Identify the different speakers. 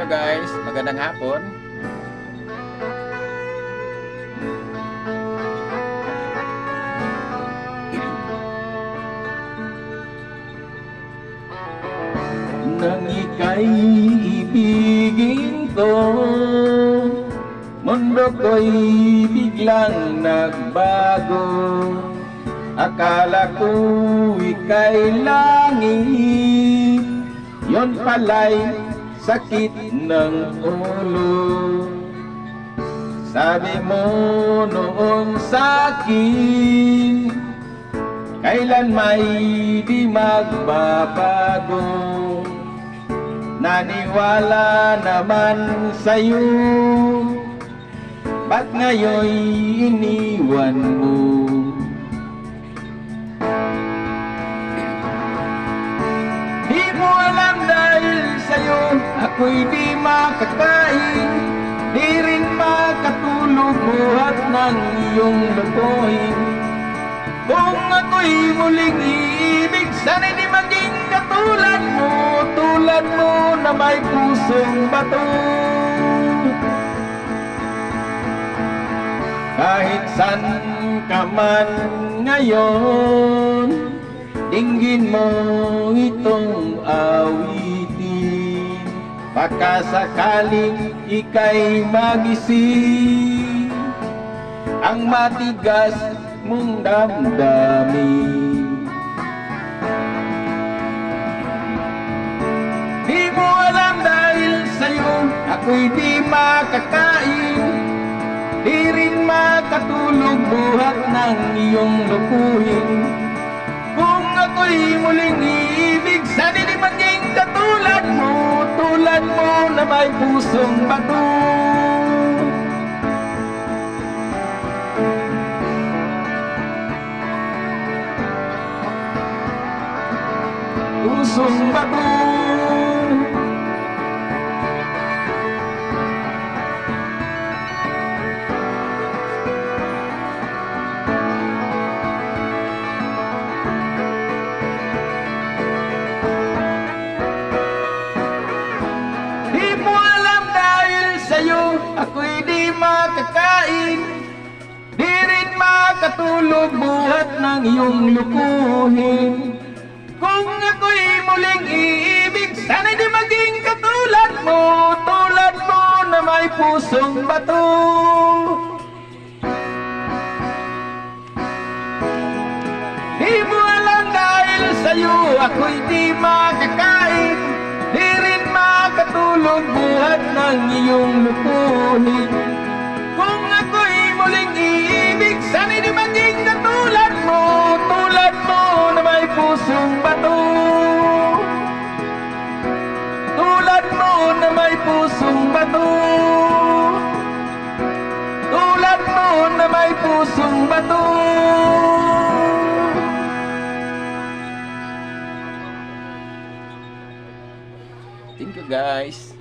Speaker 1: guys, magandang hapon. Nang ika'y ibigin ko, mundo ko'y biglang nagbago. Akala ko ika'y langit, yon pala'y sakit ng ulo. Sabi mo noon sa'kin, kailan may di magbabago. Naniwala naman sa'yo, ba't ngayon'y iniwan mo? Di mo alam dahil sa'yo ako'y di makakain, di rin makatulog buhat ng iyong lutuin. Kung ako'y muling iibig, sana'y di maging katulad mo, tulad mo na may pusong bato. Kahit san ka man ngayon, dinggin mo itong awitin. Baka sakaling ika'y magising ang matigas mong damdamin. Di mo alam dahil sa'yo ako'y di makakain, di rin makatulog buhat ng iyong lukuhin. Kung ako'y muling iibig, sana'y di maging katulad mo, tulad mo na may pusong bato. Pusong bato. Di mo alam dahil sa'yo ako'y di makakain, di rin makatulog buhat ng iyong lukuhin. Kung ako'y muling iibig, sana'y di maging katulad mo, tulad mo na may pusong bato. Di mo alam dahil sa'yo ako'y di makakain, di rin makatulog buhat ng iyong lukuhin. Kung ako'y muling iibig, sana'y di maging katulad mo, tulad mo na may pusong bato. Tulad mo na may pusong bato. Tulad mo na may pusong bato. Thank you guys.